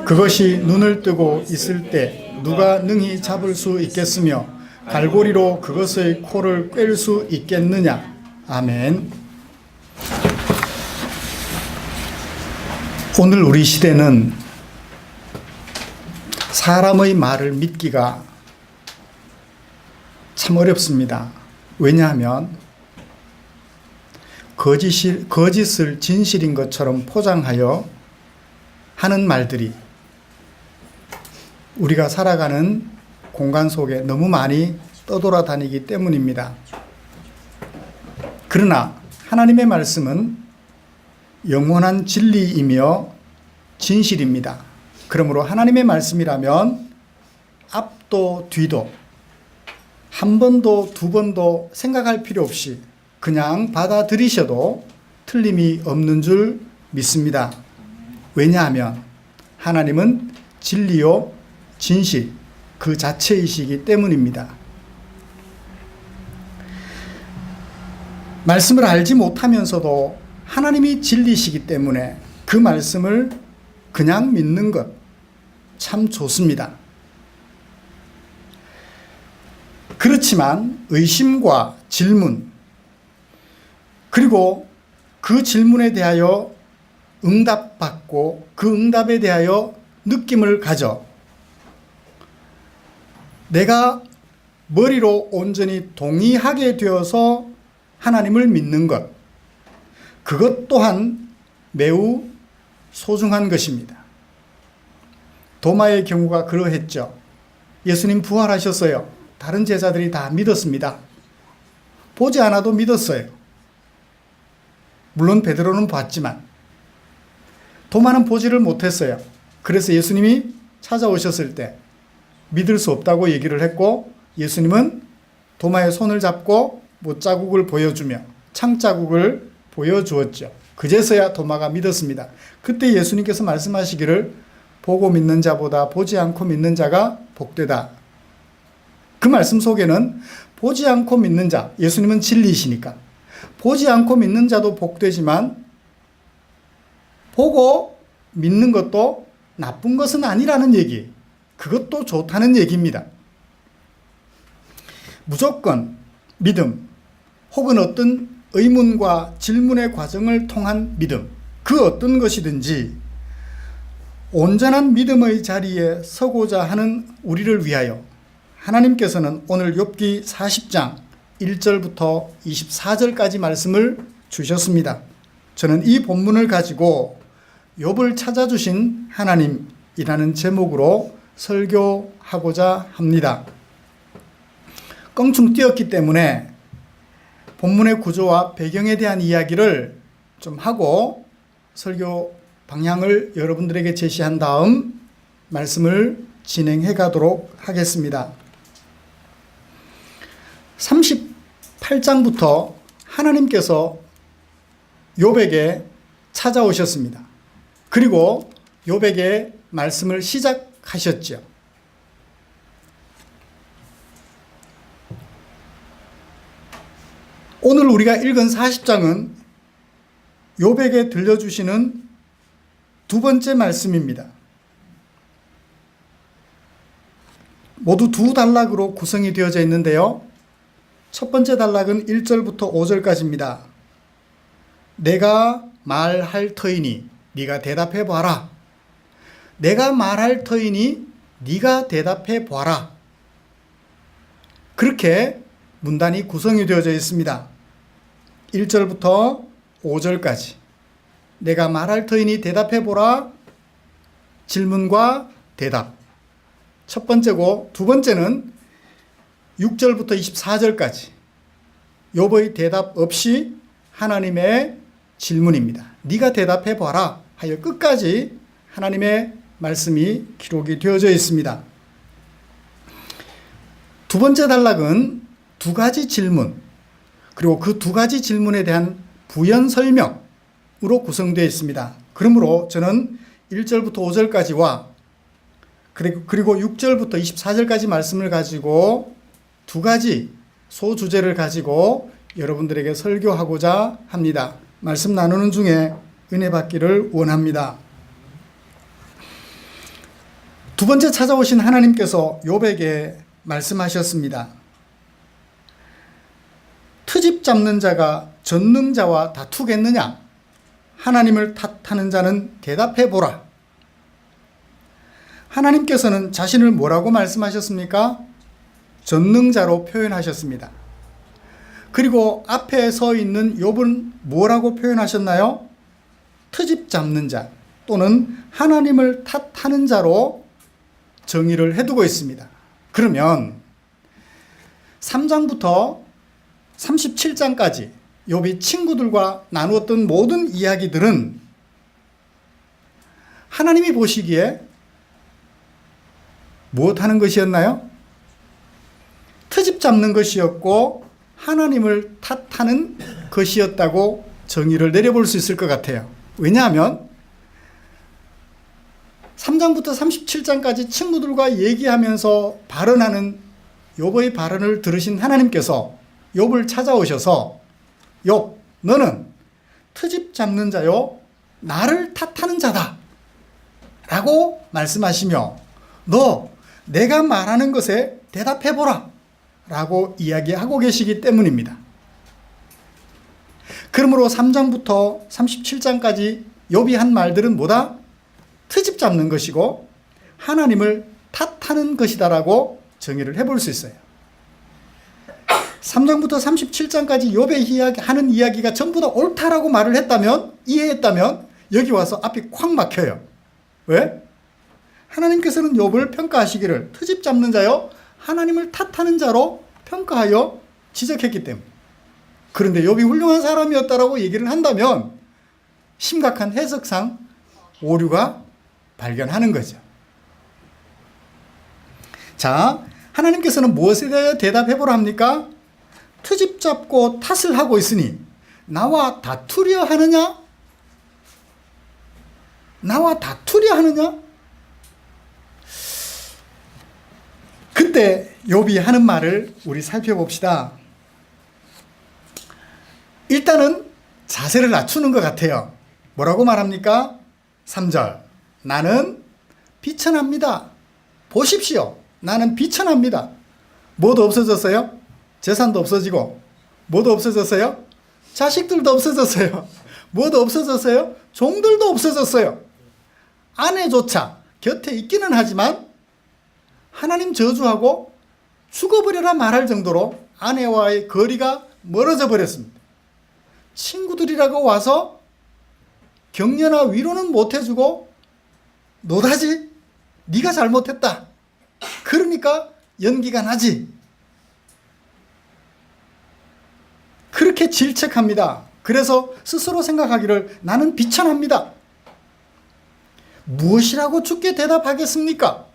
그것이 눈을 뜨고 있을 때 누가 능히 잡을 수 있겠으며 갈고리로 그것의 코를 꿰를 수 있겠느냐. 아멘. 오늘 우리 시대는 사람의 말을 믿기가 참 어렵습니다. 왜냐하면 거짓을 진실인 것처럼 포장하여 하는 말들이 우리가 살아가는 공간 속에 너무 많이 떠돌아다니기 때문입니다. 그러나 하나님의 말씀은 영원한 진리이며 진실입니다. 그러므로 하나님의 말씀이라면 앞도 뒤도 한 번도 두 번도 생각할 필요 없이 그냥 받아들이셔도 틀림이 없는 줄 믿습니다. 왜냐하면 하나님은 진리요 진실 그 자체이시기 때문입니다. 말씀을 알지 못하면서도 하나님이 진리시기 때문에 그 말씀을 그냥 믿는 것 참 좋습니다. 그렇지만 의심과 질문 그리고 그 질문에 대하여 응답받고 그 응답에 대하여 느낌을 가져 내가 머리로 온전히 동의하게 되어서 하나님을 믿는 것, 그것 또한 매우 소중한 것입니다. 도마의 경우가 그러했죠. 예수님 부활하셨어요. 다른 제자들이 다 믿었습니다. 보지 않아도 믿었어요. 물론 베드로는 봤지만 도마는 보지를 못했어요. 그래서 예수님이 찾아오셨을 때 믿을 수 없다고 얘기를 했고 예수님은 도마의 손을 잡고 못자국을 보여주며 창자국을 보여주었죠. 그제서야 도마가 믿었습니다. 그때 예수님께서 말씀하시기를 보고 믿는 자보다 보지 않고 믿는 자가 복되다. 그 말씀 속에는 보지 않고 믿는 자, 예수님은 진리이시니까 보지 않고 믿는 자도 복되지만 보고 믿는 것도 나쁜 것은 아니라는 얘기, 그것도 좋다는 얘기입니다. 무조건 믿음 혹은 어떤 의문과 질문의 과정을 통한 믿음, 그 어떤 것이든지 온전한 믿음의 자리에 서고자 하는 우리를 위하여 하나님께서는 오늘 욥기 40장 1절부터 24절까지 말씀을 주셨습니다. 저는 이 본문을 가지고 욥을 찾아주신 하나님이라는 제목으로 설교하고자 합니다. 껑충 뛰었기 때문에 본문의 구조와 배경에 대한 이야기를 좀 하고 설교 방향을 여러분들에게 제시한 다음 말씀을 진행해 가도록 하겠습니다. 38장부터 하나님께서 욥에게 찾아오셨습니다. 그리고 욥에게 말씀을 시작하셨죠. 오늘 우리가 읽은 40장은 욥에게 들려주시는 두 번째 말씀입니다. 모두 두 단락으로 구성이 되어져 있는데요. 첫 번째 단락은 1절부터 5절까지입니다. 내가 말할 터이니 네가 대답해 봐라. 내가 말할 터이니 네가 대답해 봐라. 그렇게 문단이 구성이 되어져 있습니다. 1절부터 5절까지 내가 말할 터이니 대답해 보라. 질문과 대답 첫 번째고, 두 번째는 6절부터 24절까지 욥의 대답 없이 하나님의 질문입니다. 네가 대답해 봐라 하여 끝까지 하나님의 말씀이 기록이 되어져 있습니다. 두 번째 단락은 두 가지 질문, 그리고 그 두 가지 질문에 대한 부연 설명으로 구성되어 있습니다. 그러므로 저는 1절부터 5절까지와 그리고 6절부터 24절까지 말씀을 가지고 두 가지 소주제를 가지고 여러분들에게 설교하고자 합니다. 말씀 나누는 중에 은혜 받기를 원합니다. 두 번째 찾아오신 하나님께서 욥에게 말씀하셨습니다. 트집 잡는 자가 전능자와 다투겠느냐? 하나님을 탓하는 자는 대답해 보라. 하나님께서는 자신을 뭐라고 말씀하셨습니까? 전능자로 표현하셨습니다. 그리고 앞에 서 있는 욥은 뭐라고 표현하셨나요? 트집 잡는 자 또는 하나님을 탓하는 자로 정의를 해두고 있습니다. 그러면 3장부터 37장까지 욥이 친구들과 나누었던 모든 이야기들은 하나님이 보시기에 무엇하는 것이었나요? 트집 잡는 것이었고 하나님을 탓하는 것이었다고 정의를 내려볼 수 있을 것 같아요. 왜냐하면 3장부터 37장까지 친구들과 얘기하면서 발언하는 욥의 발언을 들으신 하나님께서 욥을 찾아오셔서 욥, 너는 트집 잡는 자요 나를 탓하는 자다 라고 말씀하시며 너 내가 말하는 것에 대답해보라 라고 이야기하고 계시기 때문입니다. 그러므로 3장부터 37장까지 욥이 한 말들은 뭐다? 트집 잡는 것이고 하나님을 탓하는 것이다라고 정의를 해볼 수 있어요. 3장부터 37장까지 욥의 하는 이야기가 전부 다 옳다라고 말을 했다면, 이해했다면 여기 와서 앞이 콱 막혀요. 왜? 하나님께서는 욥을 평가하시기를 트집 잡는 자요 하나님을 탓하는 자로 평가하여 지적했기 때문에. 그런데 욥이 훌륭한 사람이었다라고 얘기를 한다면 심각한 해석상 오류가 발견하는 거죠. 자, 하나님께서는 무엇에 대해 대답해보라 합니까? 트집 잡고 탓을 하고 있으니 나와 다투려 하느냐? 나와 다투려 하느냐? 그때 욥이 하는 말을 우리 살펴봅시다. 일단은 자세를 낮추는 것 같아요. 뭐라고 말합니까? 3절 나는 비천합니다. 보십시오. 나는 비천합니다. 뭐도 없어졌어요? 재산도 없어지고 뭐도 없어졌어요? 자식들도 없어졌어요. 뭐도 없어졌어요? 종들도 없어졌어요. 아내조차 곁에 있기는 하지만 하나님 저주하고 죽어버려라 말할 정도로 아내와의 거리가 멀어져 버렸습니다. 친구들이라고 와서 격려나 위로는 못해주고 노다지 네가 잘못했다. 그러니까 연기가 나지. 그렇게 질책합니다. 그래서 스스로 생각하기를 나는 비천합니다. 무엇이라고 주께 대답하겠습니까?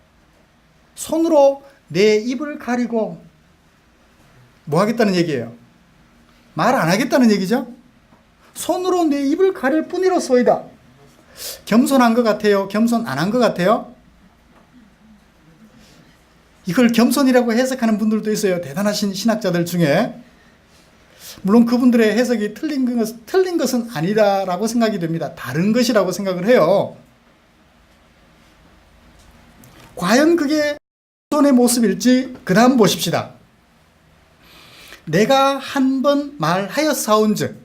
손으로 내 입을 가리고 뭐 하겠다는 얘기예요? 말 안 하겠다는 얘기죠? 손으로 내 입을 가릴 뿐이로소이다. 겸손한 것 같아요? 겸손 안 한 것 같아요? 이걸 겸손이라고 해석하는 분들도 있어요. 대단하신 신학자들 중에. 물론 그분들의 해석이 틀린 것은 아니다라고 생각이 됩니다. 다른 것이라고 생각을 해요. 과연 그게 겸손의 모습일지 그 다음 보십시다. 내가 한 번 말하였사온즉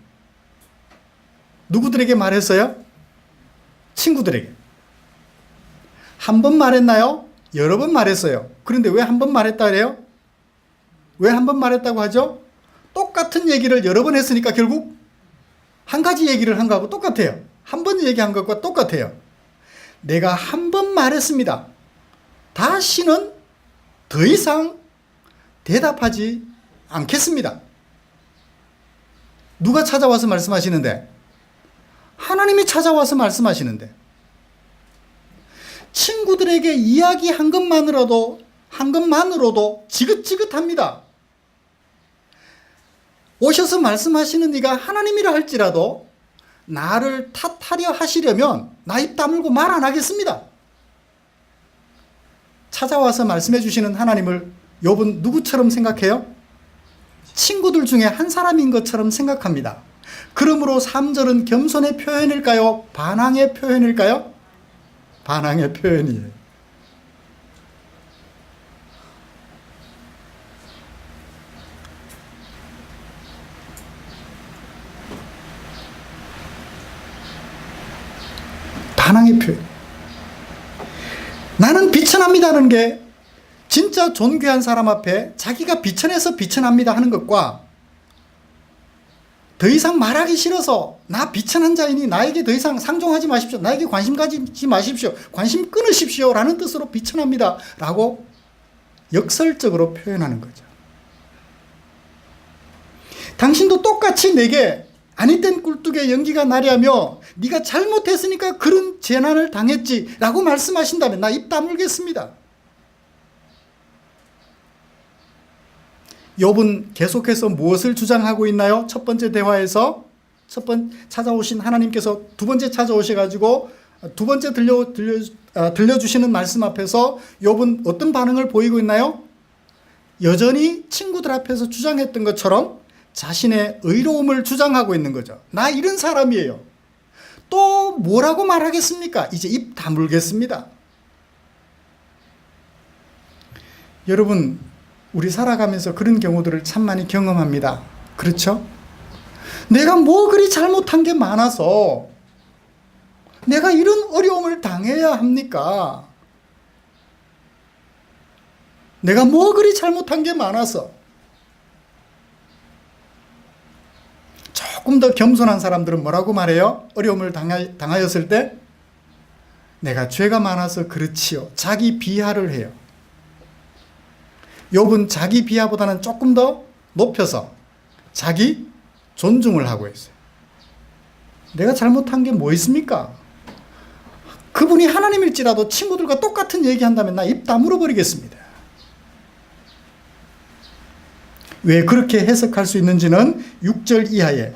누구들에게 말했어요? 친구들에게. 한 번 말했나요? 여러 번 말했어요. 그런데 왜 한 번 말했다 그래요? 왜 한 번 말했다고 하죠? 똑같은 얘기를 여러 번 했으니까 결국 한 가지 얘기를 한 거하고 똑같아요. 한 번 얘기한 것과 똑같아요. 내가 한 번 말했습니다. 다시는 더 이상 대답하지 않겠습니다. 누가 찾아와서 말씀하시는데? 하나님이 찾아와서 말씀하시는데 친구들에게 이야기한 것만으로도 지긋지긋합니다. 오셔서 말씀하시는 이가 하나님이라 할지라도 나를 탓하려 하시려면 나 입 다물고 말 안 하겠습니다. 찾아와서 말씀해 주시는 하나님을 욥은 누구처럼 생각해요? 친구들 중에 한 사람인 것처럼 생각합니다. 그러므로 3절은 겸손의 표현일까요? 반항의 표현일까요? 반항의 표현이에요. 반항의 표현. 나는 비천합니다는 게 진짜 존귀한 사람 앞에 자기가 비천해서 비천합니다 하는 것과 더 이상 말하기 싫어서 나 비천한 자이니 나에게 더 이상 상종하지 마십시오. 나에게 관심 가지지 마십시오. 관심 끊으십시오. 라는 뜻으로 비천합니다. 라고 역설적으로 표현하는 거죠. 당신도 똑같이 내게 아니 땐 꿀뚝에 연기가 나려하며 네가 잘못했으니까 그런 재난을 당했지 라고 말씀하신다면 나 입 다물겠습니다. 욥은 계속해서 무엇을 주장하고 있나요? 첫 번째 대화에서 찾아오신 하나님께서 두 번째 찾아오셔가지고 두 번째 들려주시는 말씀 앞에서 욥은 어떤 반응을 보이고 있나요? 여전히 친구들 앞에서 주장했던 것처럼 자신의 의로움을 주장하고 있는 거죠. 나 이런 사람이에요. 또 뭐라고 말하겠습니까? 이제 입 다물겠습니다. 여러분, 우리 살아가면서 그런 경우들을 참 많이 경험합니다. 그렇죠? 내가 뭐 그리 잘못한 게 많아서 내가 이런 어려움을 당해야 합니까? 내가 뭐 그리 잘못한 게 많아서. 조금 더 겸손한 사람들은 뭐라고 말해요? 어려움을 당하였을 때 내가 죄가 많아서 그렇지요. 자기 비하를 해요. 욥은 자기 비하보다는 조금 더 높여서 자기 존중을 하고 있어요. 내가 잘못한 게 뭐 있습니까? 그분이 하나님일지라도 친구들과 똑같은 얘기한다면 나 입 다물어 버리겠습니다. 왜 그렇게 해석할 수 있는지는 6절 이하에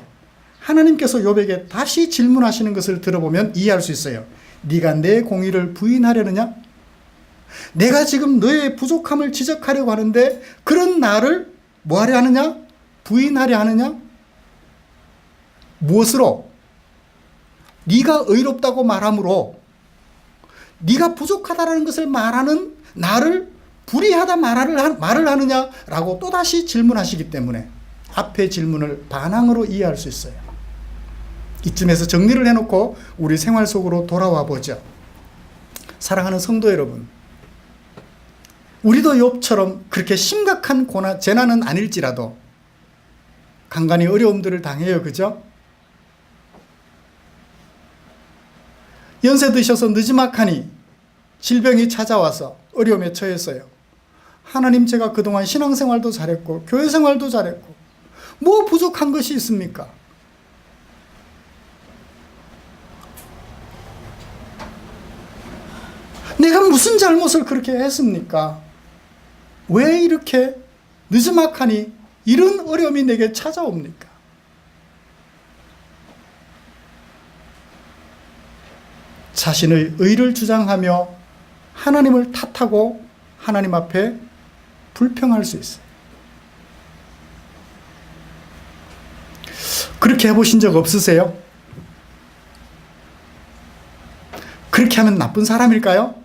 하나님께서 욥에게 다시 질문하시는 것을 들어보면 이해할 수 있어요. 네가 내 공의를 부인하려느냐? 내가 지금 너의 부족함을 지적하려고 하는데 그런 나를 뭐하려 하느냐? 부인하려 하느냐? 무엇으로? 네가 의롭다고 말함으로 네가 부족하다라는 것을 말하는 나를 불의하다 말을 하느냐라고 또다시 질문하시기 때문에 앞의 질문을 반항으로 이해할 수 있어요. 이쯤에서 정리를 해놓고 우리 생활 속으로 돌아와 보죠. 사랑하는 성도 여러분, 우리도 욥처럼 그렇게 심각한 재난은 아닐지라도 간간히 어려움들을 당해요. 그죠? 연세 드셔서 느지막하니 질병이 찾아와서 어려움에 처했어요. 하나님, 제가 그동안 신앙생활도 잘했고 교회생활도 잘했고 뭐 부족한 것이 있습니까? 내가 무슨 잘못을 그렇게 했습니까? 왜 이렇게 느지막하니 이런 어려움이 내게 찾아옵니까? 자신의 의를 주장하며 하나님을 탓하고 하나님 앞에 불평할 수 있어요. 그렇게 해보신 적 없으세요? 그렇게 하면 나쁜 사람일까요?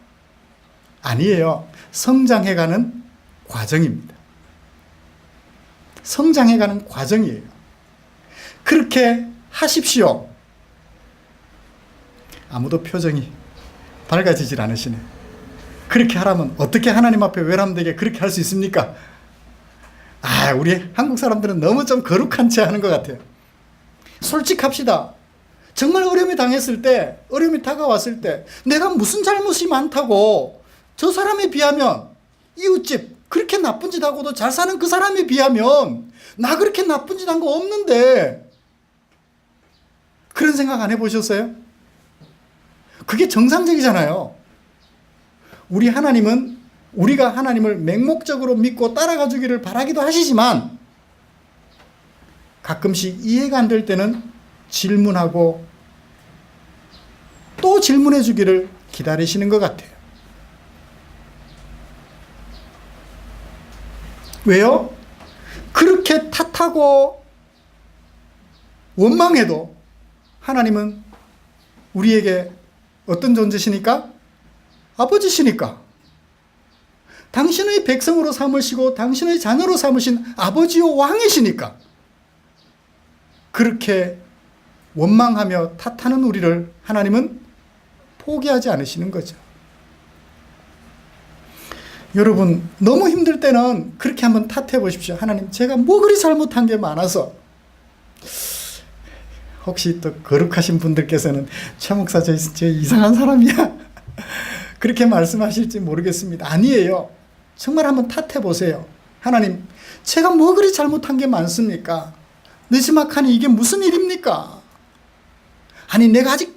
아니에요. 성장해가는 과정입니다. 성장해가는 과정이에요. 그렇게 하십시오. 아무도 표정이 밝아지질 않으시네. 그렇게 하라면 어떻게 하나님 앞에 외람되게 그렇게 할 수 있습니까? 우리 한국 사람들은 너무 좀 거룩한 채 하는 것 같아요. 솔직합시다. 정말 어려움이 당했을 때, 어려움이 다가왔을 때 내가 무슨 잘못이 많다고 저 사람에 비하면 이웃집 그렇게 나쁜 짓 하고도 잘 사는 그 사람에 비하면 나 그렇게 나쁜 짓 한 거 없는데, 그런 생각 안 해보셨어요? 그게 정상적이잖아요. 우리 하나님은 우리가 하나님을 맹목적으로 믿고 따라가 주기를 바라기도 하시지만 가끔씩 이해가 안 될 때는 질문하고 또 질문해 주기를 기다리시는 것 같아요. 왜요? 그렇게 탓하고 원망해도 하나님은 우리에게 어떤 존재시니까? 아버지시니까. 당신의 백성으로 삼으시고 당신의 자녀로 삼으신 아버지요 왕이시니까. 그렇게 원망하며 탓하는 우리를 하나님은 포기하지 않으시는 거죠. 여러분, 너무 힘들 때는 그렇게 한번 탓해 보십시오. 하나님, 제가 뭐 그리 잘못한 게 많아서. 혹시 또 거룩하신 분들께서는 최 목사 저 이상한 사람이야 그렇게 말씀하실지 모르겠습니다. 아니에요. 정말 한번 탓해 보세요. 하나님, 제가 뭐 그리 잘못한 게 많습니까? 느지막하니 이게 무슨 일입니까? 아니, 내가 아직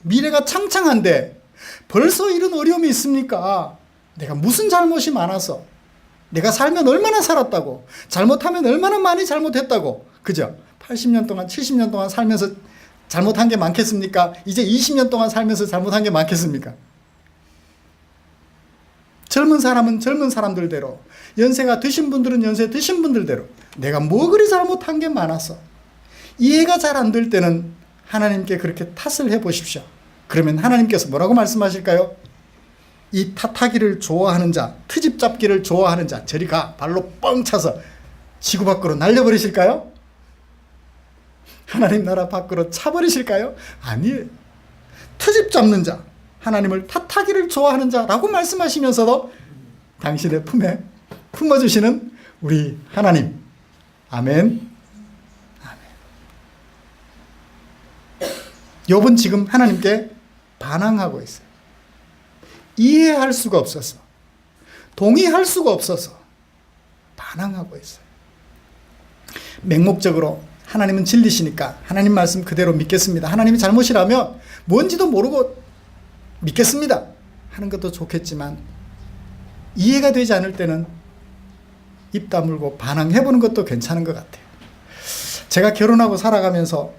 미래가 창창한데 벌써 이런 어려움이 있습니까? 내가 무슨 잘못이 많아서, 내가 살면 얼마나 살았다고, 잘못하면 얼마나 많이 잘못했다고, 그죠? 80년 동안 70년 동안 살면서 잘못한 게 많겠습니까? 이제 20년 동안 살면서 잘못한 게 많겠습니까? 젊은 사람은 젊은 사람들대로, 연세가 드신 분들은 연세 드신 분들대로 내가 뭐 그리 잘못한 게 많아서 이해가 잘 안 될 때는 하나님께 그렇게 탓을 해보십시오. 그러면 하나님께서 뭐라고 말씀하실까요? 이 탓하기를 좋아하는 자, 트집 잡기를 좋아하는 자, 저리 가, 발로 뻥 차서 지구 밖으로 날려버리실까요? 하나님 나라 밖으로 차버리실까요? 아니에요. 트집 잡는 자, 하나님을 탓하기를 좋아하는 자라고 말씀하시면서도 당신의 품에 품어주시는 우리 하나님. 아멘. 아멘. 욥은 지금 하나님께 반항하고 있어요. 이해할 수가 없어서, 동의할 수가 없어서 반항하고 있어요. 맹목적으로 하나님은 진리시니까 하나님 말씀 그대로 믿겠습니다. 하나님이 잘못이라면 뭔지도 모르고 믿겠습니다 하는 것도 좋겠지만, 이해가 되지 않을 때는 입 다물고 반항해보는 것도 괜찮은 것 같아요. 제가 결혼하고 살아가면서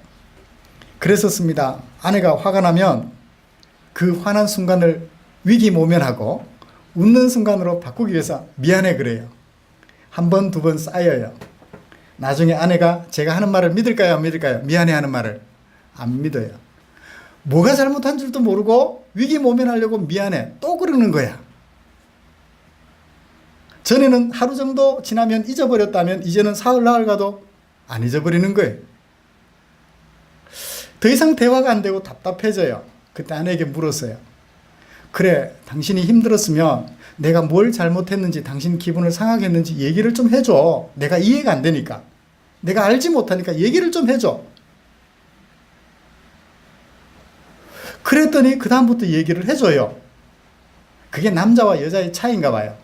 그랬었습니다. 아내가 화가 나면 그 화난 순간을 위기모면하고 웃는 순간으로 바꾸기 위해서 미안해 그래요. 한 번, 두 번 쌓여요. 나중에 아내가 제가 하는 말을 믿을까요, 안 믿을까요? 미안해 하는 말을 안 믿어요. 뭐가 잘못한 줄도 모르고 위기모면하려고 미안해 또 그러는 거야. 전에는 하루 정도 지나면 잊어버렸다면 이제는 사흘 나흘 가도 안 잊어버리는 거예요. 더 이상 대화가 안 되고 답답해져요. 그때 아내에게 물었어요. 그래, 당신이 힘들었으면 내가 뭘 잘못했는지, 당신 기분을 상하게 했는지 얘기를 좀 해줘. 내가 이해가 안 되니까, 내가 알지 못하니까 얘기를 좀 해줘. 그랬더니 그 다음부터 얘기를 해줘요. 그게 남자와 여자의 차이인가 봐요.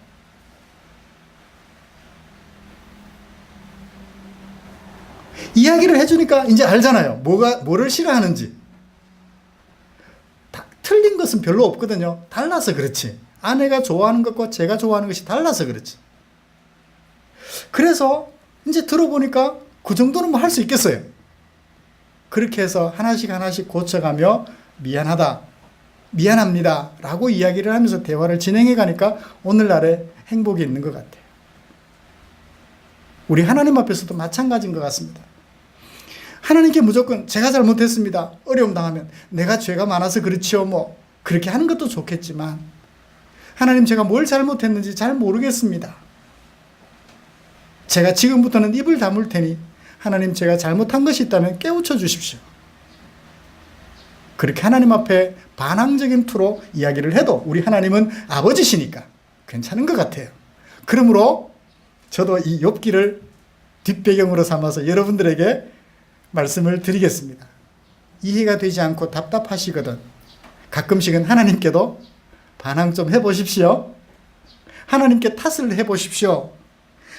이야기를 해주니까 이제 알잖아요. 뭐를 싫어하는지. 틀린 것은 별로 없거든요. 달라서 그렇지. 아내가 좋아하는 것과 제가 좋아하는 것이 달라서 그렇지. 그래서 이제 들어보니까 그 정도는 뭐 할 수 있겠어요. 그렇게 해서 하나씩 하나씩 고쳐가며 미안하다, 미안합니다 라고 이야기를 하면서 대화를 진행해 가니까 오늘날에 행복이 있는 것 같아요. 우리 하나님 앞에서도 마찬가지인 것 같습니다. 하나님께 무조건 제가 잘못했습니다, 어려움 당하면 내가 죄가 많아서 그렇지요, 뭐 그렇게 하는 것도 좋겠지만, 하나님 제가 뭘 잘못했는지 잘 모르겠습니다. 제가 지금부터는 입을 다물 테니 하나님 제가 잘못한 것이 있다면 깨우쳐 주십시오. 그렇게 하나님 앞에 반항적인 투로 이야기를 해도 우리 하나님은 아버지시니까 괜찮은 것 같아요. 그러므로 저도 이 욥기를 뒷배경으로 삼아서 여러분들에게 말씀을 드리겠습니다. 이해가 되지 않고 답답하시거든 가끔씩은 하나님께도 반항 좀 해보십시오. 하나님께 탓을 해보십시오.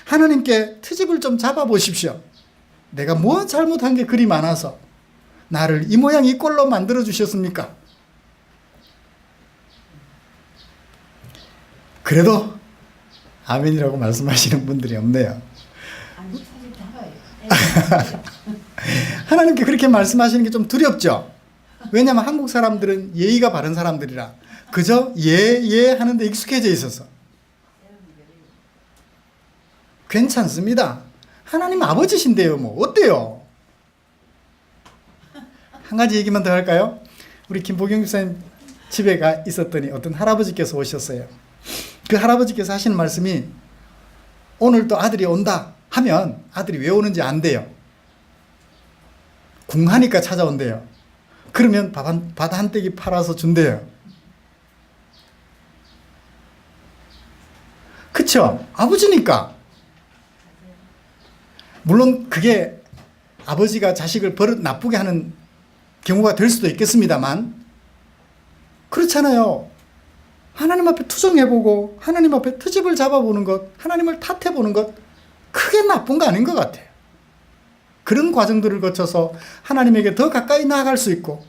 하나님께 트집을 좀 잡아보십시오. 내가 뭐 잘못한 게 그리 많아서 나를 이 모양 이 꼴로 만들어 주셨습니까? 그래도 아멘이라고 말씀하시는 분들이 없네요. 하나님께 그렇게 말씀하시는 게 좀 두렵죠? 왜냐하면 한국 사람들은 예의가 바른 사람들이라 그저 예 하는데 익숙해져 있어서 괜찮습니다. 하나님 아버지신데요, 뭐 어때요? 한 가지 얘기만 더 할까요? 우리 김보경 집사님 집에 가 있었더니 어떤 할아버지께서 오셨어요. 그 할아버지께서 하시는 말씀이, 오늘 또 아들이 온다 하면 아들이 왜 오는지 안대요. 궁하니까 찾아온대요. 그러면 밥 한 떼기 팔아서 준대요. 그렇죠? 아버지니까. 물론 그게 아버지가 자식을 버릇 나쁘게 하는 경우가 될 수도 있겠습니다만 그렇잖아요. 하나님 앞에 투정해보고 하나님 앞에 트집을 잡아보는 것, 하나님을 탓해보는 것 크게 나쁜 거 아닌 것 같아요. 그런 과정들을 거쳐서 하나님에게 더 가까이 나아갈 수 있고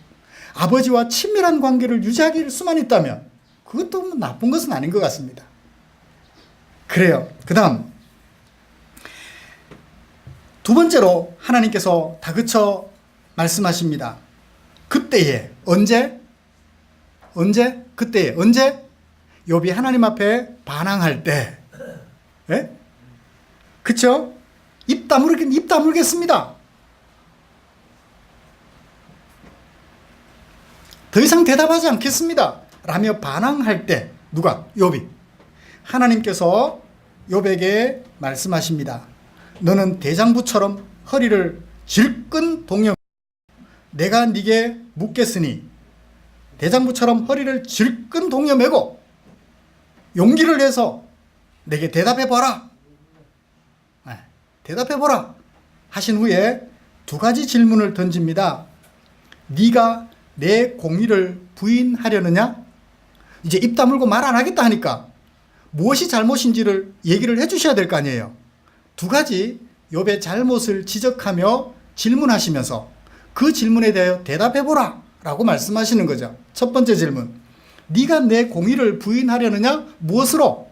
아버지와 친밀한 관계를 유지할 수만 있다면 그것도 나쁜 것은 아닌 것 같습니다. 그래요. 그 다음 두 번째로 하나님께서 다그쳐 말씀하십니다. 그때에 언제? 그때에 언제? 욥이 하나님 앞에 반항할 때. 예? 그쵸? 입 다물겠습니다. 더 이상 대답하지 않겠습니다. 라며 반항할 때 누가? 욥이. 하나님께서 욥에게 말씀하십니다. 너는 대장부처럼 허리를 질끈 동여 내가 네게 묻겠으니 대장부처럼 허리를 질끈 동여매고 용기를 내서 내게 대답해봐라. 대답해보라 하신 후에 두 가지 질문을 던집니다. 네가 내 공의를 부인하려느냐? 이제 입 다물고 말 안 하겠다 하니까 무엇이 잘못인지를 얘기를 해주셔야 될 거 아니에요. 두 가지 욥의 잘못을 지적하며 질문하시면서 그 질문에 대하여 대답해보라 라고 말씀하시는 거죠. 첫 번째 질문, 네가 내 공의를 부인하려느냐? 무엇으로?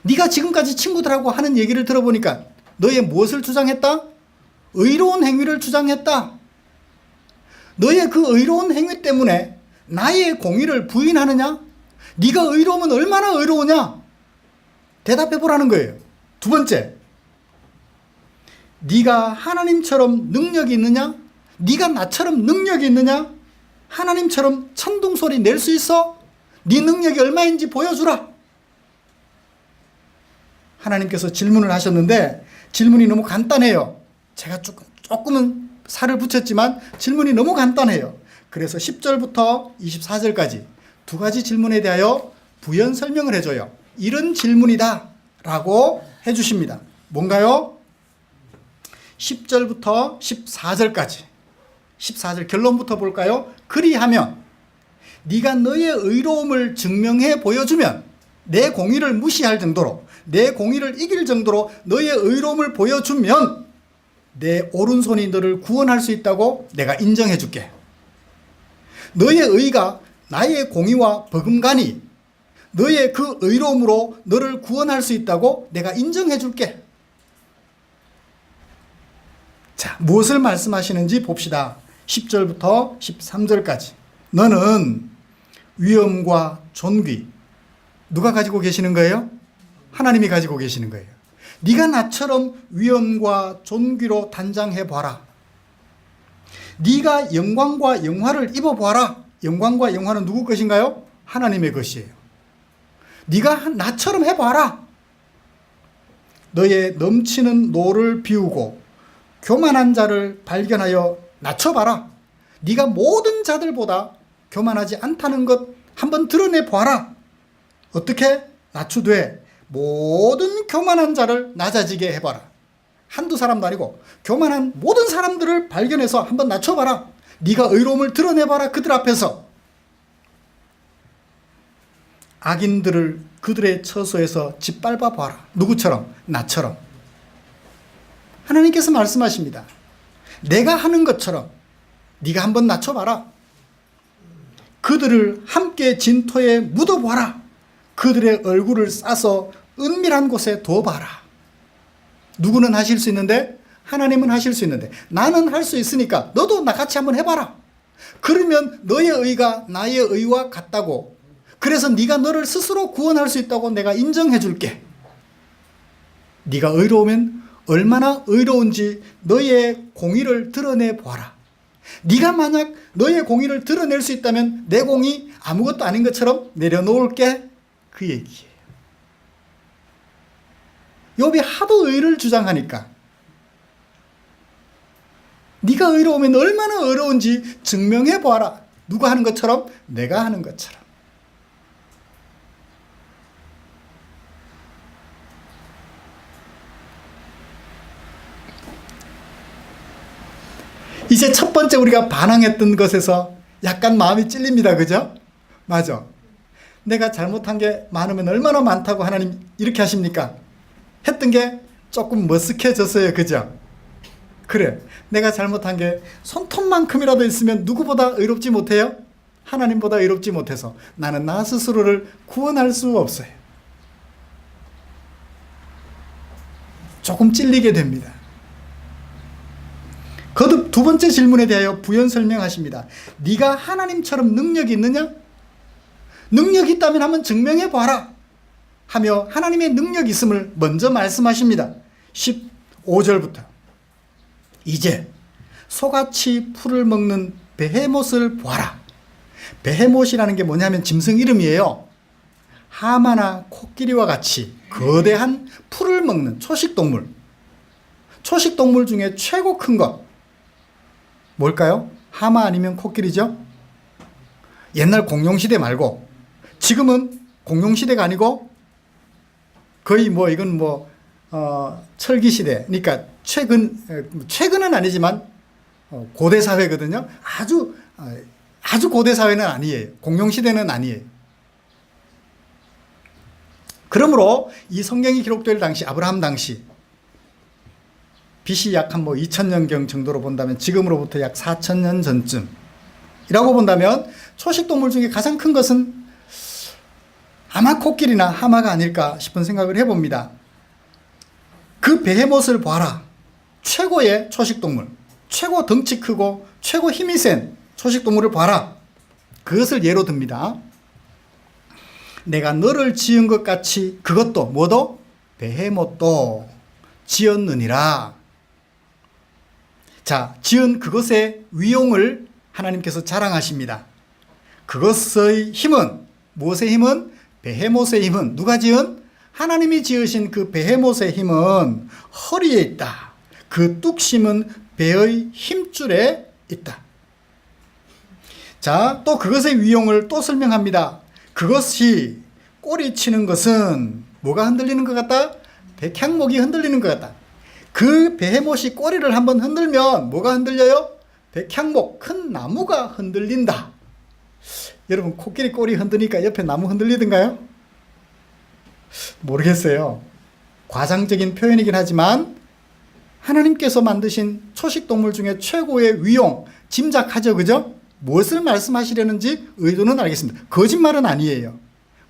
네가 지금까지 친구들하고 하는 얘기를 들어보니까 너의 무엇을 주장했다? 의로운 행위를 주장했다. 너의 그 의로운 행위 때문에 나의 공의를 부인하느냐? 네가 의로우면 얼마나 의로우냐? 대답해보라는 거예요. 두 번째, 네가 하나님처럼 능력이 있느냐? 네가 나처럼 능력이 있느냐? 하나님처럼 천둥소리 낼 수 있어? 네 능력이 얼마인지 보여주라. 하나님께서 질문을 하셨는데 질문이 너무 간단해요. 제가 조금은 살을 붙였지만 질문이 너무 간단해요. 그래서 10절부터 24절까지 두 가지 질문에 대하여 부연 설명을 해줘요. 이런 질문이다 라고 해주십니다. 뭔가요? 10절부터 14절까지 14절 결론부터 볼까요? 그리하면 네가 너의 의로움을 증명해 보여주면 내 공의를 무시할 정도로 내 공의를 이길 정도로 너의 의로움을 보여주면 내 오른손이 너를 구원할 수 있다고 내가 인정해 줄게. 너의 의가 나의 공의와 버금가니 너의 그 의로움으로 너를 구원할 수 있다고 내가 인정해 줄게. 자, 무엇을 말씀하시는지 봅시다. 10절부터 13절까지. 너는 위엄과 존귀 누가 가지고 계시는 거예요? 하나님이 가지고 계시는 거예요. 네가 나처럼 위엄과 존귀로 단장해봐라. 네가 영광과 영화를 입어봐라. 영광과 영화는 누구 것인가요? 하나님의 것이에요. 네가 나처럼 해봐라. 너의 넘치는 노를 비우고 교만한 자를 발견하여 낮춰봐라. 네가 모든 자들보다 교만하지 않다는 것 한번 드러내봐라. 어떻게? 낮추되 모든 교만한 자를 낮아지게 해봐라. 한두 사람도 아니고 교만한 모든 사람들을 발견해서 한번 낮춰봐라. 네가 의로움을 드러내봐라. 그들 앞에서. 악인들을 그들의 처소에서 짓밟아봐라. 누구처럼? 나처럼. 하나님께서 말씀하십니다. 내가 하는 것처럼 네가 한번 낮춰봐라. 그들을 함께 진토에 묻어봐라. 그들의 얼굴을 싸서 은밀한 곳에 둬봐라. 누구는 하실 수 있는데 하나님은 하실 수 있는데 나는 할 수 있으니까 너도 나같이 한번 해봐라. 그러면 너의 의가 나의 의와 같다고, 그래서 네가 너를 스스로 구원할 수 있다고 내가 인정해 줄게. 네가 의로우면 얼마나 의로운지 너의 공의를 드러내 보아라. 네가 만약 너의 공의를 드러낼 수 있다면 내 공의 아무것도 아닌 것처럼 내려놓을게. 그 얘기예요. 욥이 하도 의를 주장하니까 네가 의로우면 얼마나 의로운지 증명해 보아라. 누가 하는 것처럼? 내가 하는 것처럼. 이제 첫 번째 우리가 반항했던 것에서 약간 마음이 찔립니다. 그죠? 맞아. 내가 잘못한 게 많으면 얼마나 많다고 하나님 이렇게 하십니까? 했던 게 조금 머쓱해졌어요. 그죠? 그래. 내가 잘못한 게 손톱만큼이라도 있으면 누구보다 의롭지 못해요? 하나님보다 의롭지 못해서 나는 나 스스로를 구원할 수 없어요. 조금 찔리게 됩니다. 거듭 두 번째 질문에 대하여 부연 설명하십니다. 네가 하나님처럼 능력이 있느냐? 능력이 있다면 한번 증명해 봐라 하며 하나님의 능력이 있음을 먼저 말씀하십니다. 15절부터 이제 소같이 풀을 먹는 베헤못을 보아라. 베헤못이라는 게 뭐냐면 짐승 이름이에요. 하마나 코끼리와 같이 거대한 풀을 먹는 초식동물. 초식동물 중에 최고 큰 것 뭘까요? 하마 아니면 코끼리죠? 옛날 공룡시대 말고 지금은 공룡시대가 아니고 거의 이건 철기시대. 그러니까 최근은 아니지만 고대사회거든요. 아주 고대사회는 아니에요. 공룡시대는 아니에요. 그러므로 이 성경이 기록될 당시, 아브라함 당시, BC 약 한 2000년경 정도로 본다면 지금으로부터 약 4000년 전쯤이라고 본다면 초식동물 중에 가장 큰 것은 아마 코끼리나 하마가 아닐까 싶은 생각을 해봅니다. 그 베헤못을 봐라. 최고의 초식동물, 최고 덩치 크고 최고 힘이 센 초식동물을 봐라. 그것을 예로 듭니다. 내가 너를 지은 것 같이 그것도 뭐도? 베헤못도 지었느니라. 자, 지은 그것의 위용을 하나님께서 자랑하십니다. 그것의 힘은, 무엇의 힘은? 베헤못의 힘은 누가 지은? 하나님이 지으신 그 베헤못의 힘은 허리에 있다. 그 뚝심은 배의 힘줄에 있다. 자, 또 그것의 위용을 또 설명합니다. 그것이 꼬리치는 것은 뭐가 흔들리는 것 같다? 백향목이 흔들리는 것 같다. 그 베헤못이 꼬리를 한번 흔들면 뭐가 흔들려요? 백향목, 큰 나무가 흔들린다. 여러분, 코끼리 꼬리 흔드니까 옆에 나무 흔들리던가요? 모르겠어요. 과장적인 표현이긴 하지만 하나님께서 만드신 초식동물 중에 최고의 위용, 짐작하죠. 그죠? 무엇을 말씀하시려는지 의도는 알겠습니다. 거짓말은 아니에요.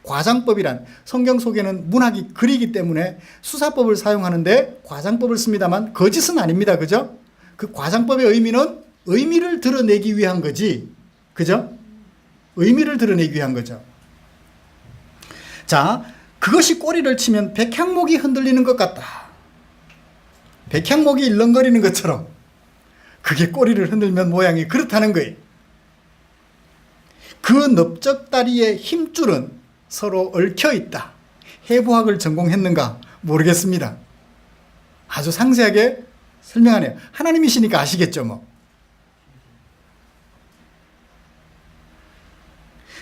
과장법이란 성경 속에는 문학이 글이기 때문에 수사법을 사용하는데 과장법을 씁니다만 거짓은 아닙니다. 그죠? 그 과장법의 의미는 의미를 드러내기 위한 거지. 그죠? 의미를 드러내기 위한 거죠. 자, 그것이 꼬리를 치면 백향목이 흔들리는 것 같다. 백향목이 일렁거리는 것처럼 그게 꼬리를 흔들면 모양이 그렇다는 거예요. 그 넓적다리의 힘줄은 서로 얽혀 있다. 해부학을 전공했는가 모르겠습니다. 아주 상세하게 설명하네요. 하나님이시니까 아시겠죠, 뭐.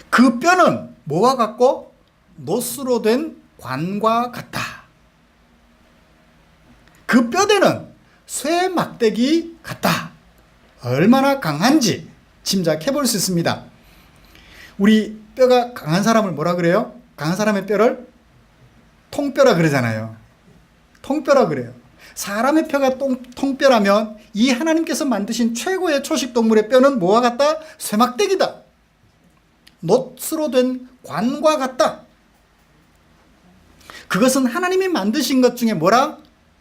그 뼈는 뭐와 같고? 노스로 된 관과 같다. 그 뼈대는 쇠 막대기 같다. 얼마나 강한지 짐작해 볼 수 있습니다. 우리 뼈가 강한 사람을 뭐라 그래요? 강한 사람의 뼈를 통뼈라 그러잖아요. 통뼈라 그래요. 사람의 뼈가 통뼈라면 이 하나님께서 만드신 최고의 초식동물의 뼈는 뭐와 같다? 쇠막대기다. 놋으로 된 관과 같다. 그것은 하나님이 만드신 것 중에 뭐라?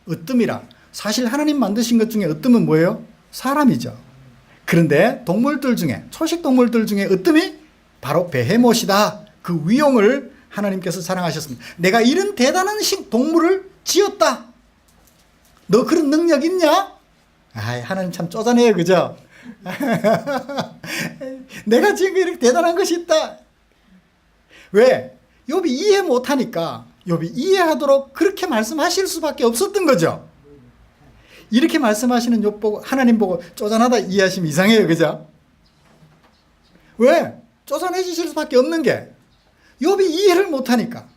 으뜸이라. 사실 하나님 만드신 것 중에 으뜸은 뭐예요? 사람이죠. 그런데 동물들 중에, 초식동물들 중에 으뜸이 바로 베헤못이다. 그 위용을 하나님께서 자랑하셨습니다. 내가 이런 대단한 동물을 지었다. 너 그런 능력 있냐? 하나님 참 쪼잔해요. 그죠? 내가 지금 이렇게 대단한 것이 있다. 왜? 욥이 이해 못하니까 욥이 이해하도록 그렇게 말씀하실 수밖에 없었던 거죠. 이렇게 말씀하시는 욥 보고 하나님 보고 쪼잔하다 이해하시면 이상해요. 그죠? 왜? 쪼잔해지실 수밖에 없는 게 욥이 이해를 못하니까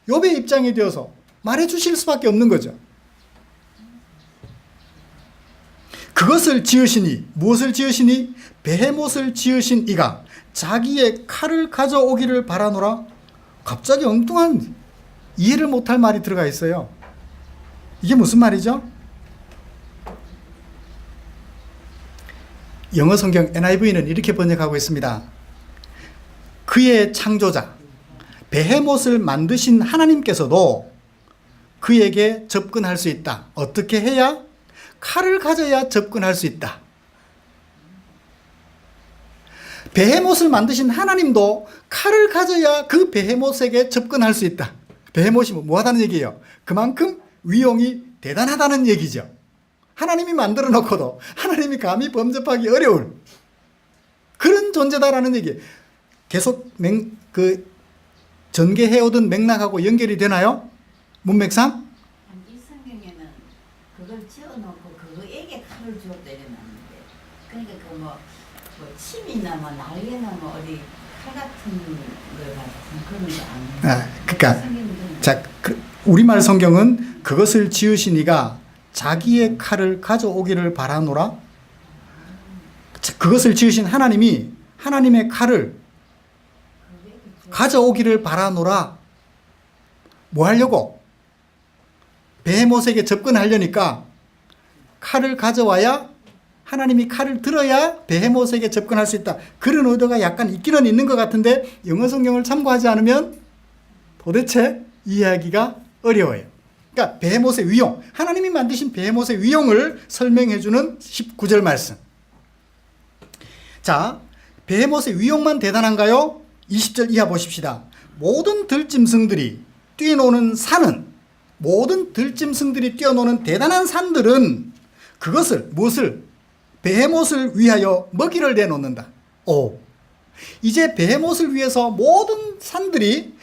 욥의 입장이 되어서 말해 주실 수밖에 없는 거죠. 그것을 지으시니, 무엇을 지으시니? 베헤못을 지으신 이가 자기의 칼을 가져오기를 바라노라. 갑자기 엉뚱한 이해를 못할 말이 들어가 있어요. 이게 무슨 말이죠? 영어 성경 NIV는 이렇게 번역하고 있습니다. 그의 창조자, 베헤못을 만드신 하나님께서도 그에게 접근할 수 있다. 어떻게 해야? 칼을 가져야 접근할 수 있다. 베헤못을 만드신 하나님도 칼을 가져야 그 베헤못에게 접근할 수 있다. 베헤못이 뭐 하다는 얘기예요? 그만큼 위용이 대단하다는 얘기죠. 하나님이 만들어 놓고도 하나님이 감히 범접하기 어려울 그런 존재다라는 얘기. 계속 전개해오던 맥락하고 연결이 되나요? 문맥상? 이 성경에는 그걸 지어놓고 그에게 칼을 주었다 이랬는데, 그러니까 뭐 침이나 뭐 날개나 뭐 어디 칼 같은 거 같은 그런 거 아니에요. 그러니까 자, 우리말 성경은 그것을 지으신 이가 자기의 칼을 가져오기를 바라노라. 그것을 지으신 하나님이 하나님의 칼을 가져오기를 바라노라. 뭐 하려고? 베헤못에게 접근하려니까 칼을 가져와야, 하나님이 칼을 들어야 베헤못에게 접근할 수 있다. 그런 의도가 약간 있기는 있는 것 같은데 영어 성경을 참고하지 않으면 도대체 이해하기가 어려워요. 그러니까 베헤못의 위용, 하나님이 만드신 베헤못의 위용을 설명해 주는 19절 말씀. 자, 베헤못의 위용만 대단한가요? 20절 이하 보십시다. 모든 들짐승들이 뛰노는 산은, 모든 들짐승들이 뛰어노는 대단한 산들은 그것을, 무엇을? 베헤못을 위하여 먹이를 내놓는다. 이제 베헤못을 위해서 모든 산들이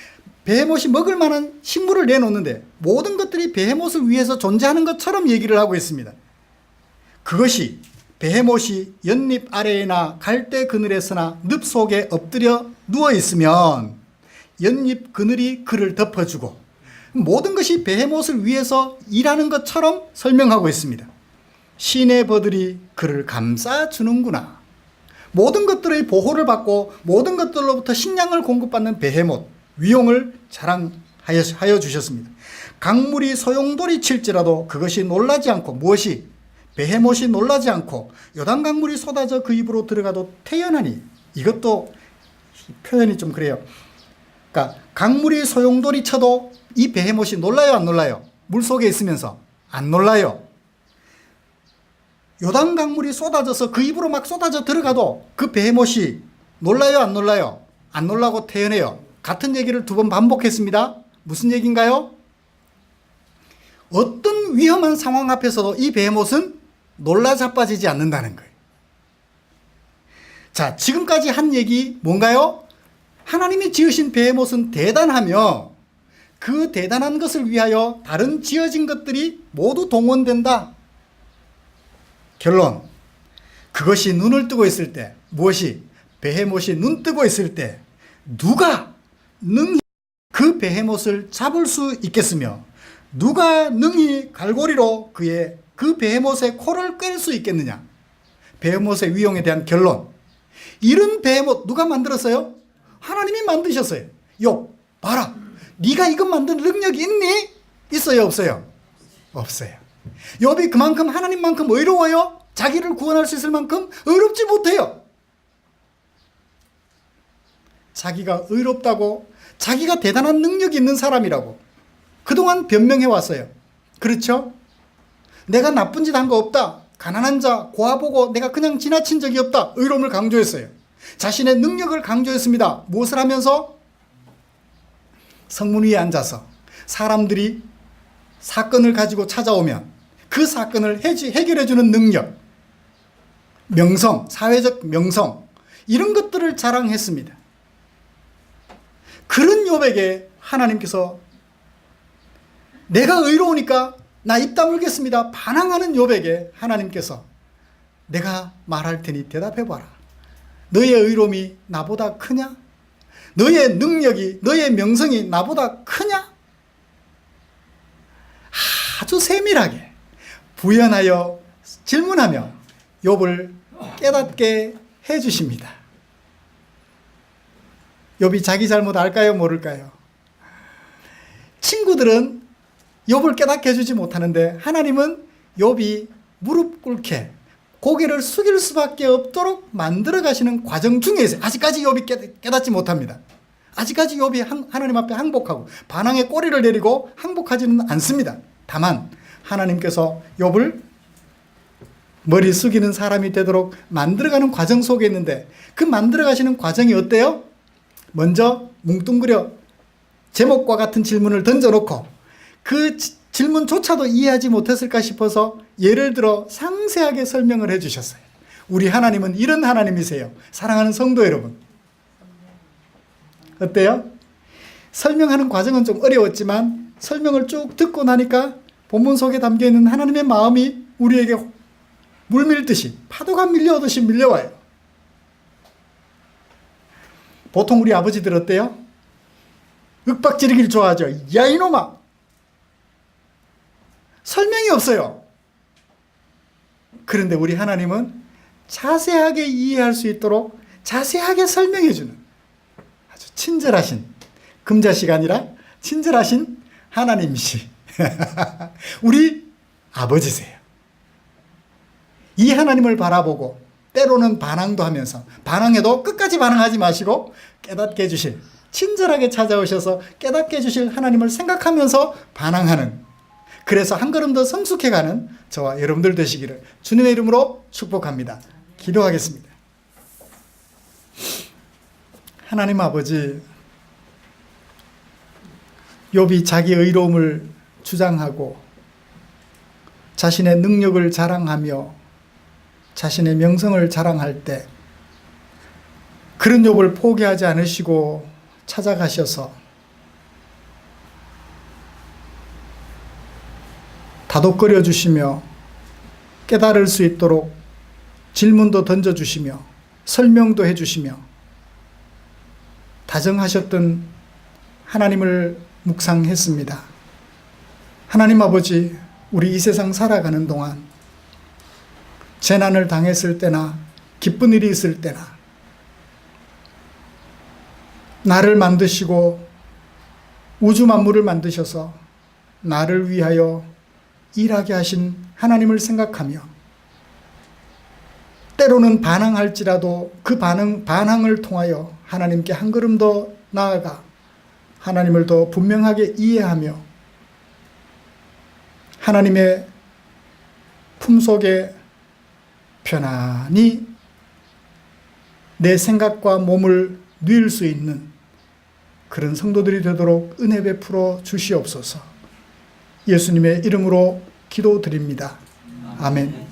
베헤못이 먹을 만한 식물을 내놓는데 모든 것들이 베헤못을 위해서 존재하는 것처럼 얘기를 하고 있습니다. 그것이 베헤못이 연잎 아래에나 갈대 그늘에서나 늪 속에 엎드려 누워 있으면 연잎 그늘이 그를 덮어주고, 모든 것이 베헤못을 위해서 일하는 것처럼 설명하고 있습니다. 시내버들이 그를 감싸주는구나. 모든 것들의 보호를 받고 모든 것들로부터 식량을 공급받는 베헤못, 위용을 자랑하여 주셨습니다. 강물이 소용돌이 칠지라도 그것이 놀라지 않고, 무엇이? 베헤못이 놀라지 않고 요단강물이 쏟아져 그 입으로 들어가도 태연하니. 이것도 표현이 좀 그래요. 그러니까 강물이 소용돌이 쳐도 이 베헤못이 놀라요, 안 놀라요? 물속에 있으면서 안 놀라요. 요단강물이 쏟아져서 그 입으로 막 쏟아져 들어가도 그 베헤못이 놀라요, 안 놀라요? 안 놀라고 태연해요. 같은 얘기를 두 번 반복했습니다. 무슨 얘기인가요? 어떤 위험한 상황 앞에서도 이 베헤못은 놀라 자빠지지 않는다는 거예요. 자, 지금까지 한 얘기 뭔가요? 하나님이 지으신 베헤못은 대단하며 그 대단한 것을 위하여 다른 지어진 것들이 모두 동원된다. 결론, 그것이 눈을 뜨고 있을 때, 무엇이? 베헤못이 눈 뜨고 있을 때 누가 능히 그 베헤못을 잡을 수 있겠으며 누가 능히 갈고리로 그 베헤못의 코를 꿰를 수 있겠느냐. 베헤못의 위용에 대한 결론, 이런 베헤못 누가 만들었어요? 하나님이 만드셨어요. 욥, 봐라, 네가 이것 만든 능력이 있니? 있어요, 없어요? 없어요. 욥이 그만큼 하나님만큼 의로워요? 자기를 구원할 수 있을 만큼 의롭지 못해요. 자기가 의롭다고, 자기가 대단한 능력이 있는 사람이라고 그동안 변명해 왔어요. 그렇죠? 내가 나쁜 짓 한 거 없다. 가난한 자, 고아 보고 내가 그냥 지나친 적이 없다. 의로움을 강조했어요. 자신의 능력을 강조했습니다. 무엇을 하면서? 성문 위에 앉아서 사람들이 사건을 가지고 찾아오면 그 사건을 해결해 주는 능력, 명성, 사회적 명성, 이런 것들을 자랑했습니다. 그런 욥에게 하나님께서 내가 의로우니까 나 입 다물겠습니다 반항하는 욥에게 하나님께서 내가 말할 테니 대답해봐라. 너의 의로움이 나보다 크냐? 너의 능력이, 너의 명성이 나보다 크냐? 아주 세밀하게 부연하여 질문하며 욥을 깨닫게 해 주십니다. 욥이 자기 잘못 알까요? 모를까요? 친구들은 욥을 깨닫게 해주지 못하는데 하나님은 욥이 무릎 꿇게 고개를 숙일 수밖에 없도록 만들어 가시는 과정 중에 있어요. 아직까지 욥이 깨닫지 못합니다. 아직까지 욥이 하나님 앞에 항복하고 반항의 꼬리를 내리고 항복하지는 않습니다. 다만 하나님께서 욥을 머리 숙이는 사람이 되도록 만들어가는 과정 속에 있는데 그 만들어가시는 과정이 어때요? 먼저 뭉뚱그려 제목과 같은 질문을 던져놓고 그 질문조차도 이해하지 못했을까 싶어서 예를 들어 상세하게 설명을 해주셨어요. 우리 하나님은 이런 하나님이세요. 사랑하는 성도 여러분. 어때요? 설명하는 과정은 좀 어려웠지만 설명을 쭉 듣고 나니까 본문 속에 담겨있는 하나님의 마음이 우리에게 물밀듯이 파도가 밀려오듯이 밀려와요. 보통 우리 아버지들 어때요? 윽박지르기를 좋아하죠. 야 이놈아! 설명이 없어요. 그런데 우리 하나님은 자세하게 이해할 수 있도록 자세하게 설명해주는 아주 친절하신, 금자씨가 아니라 친절하신 하나님이시 우리 아버지세요. 이 하나님을 바라보고 때로는 반항도 하면서 반항해도 끝까지 반항하지 마시고 깨닫게 해주실, 친절하게 찾아오셔서 깨닫게 해주실 하나님을 생각하면서 반항하는, 그래서 한 걸음 더 성숙해가는 저와 여러분들 되시기를 주님의 이름으로 축복합니다. 기도하겠습니다. 하나님 아버지, 욥이 자기 의로움을 주장하고 자신의 능력을 자랑하며 자신의 명성을 자랑할 때 그런 욥을 포기하지 않으시고 찾아가셔서 다독거려 주시며 깨달을 수 있도록 질문도 던져주시며 설명도 해주시며 다정하셨던 하나님을 묵상했습니다. 하나님 아버지, 우리 이 세상 살아가는 동안 재난을 당했을 때나 기쁜 일이 있을 때나 나를 만드시고 우주 만물을 만드셔서 나를 위하여 일하게 하신 하나님을 생각하며 때로는 반항할지라도 그 반항을 통하여 하나님께 한 걸음 더 나아가 하나님을 더 분명하게 이해하며 하나님의 품속에 편안히 내 생각과 몸을 누일 수 있는 그런 성도들이 되도록 은혜 베풀어 주시옵소서. 예수님의 이름으로 기도드립니다. 아멘.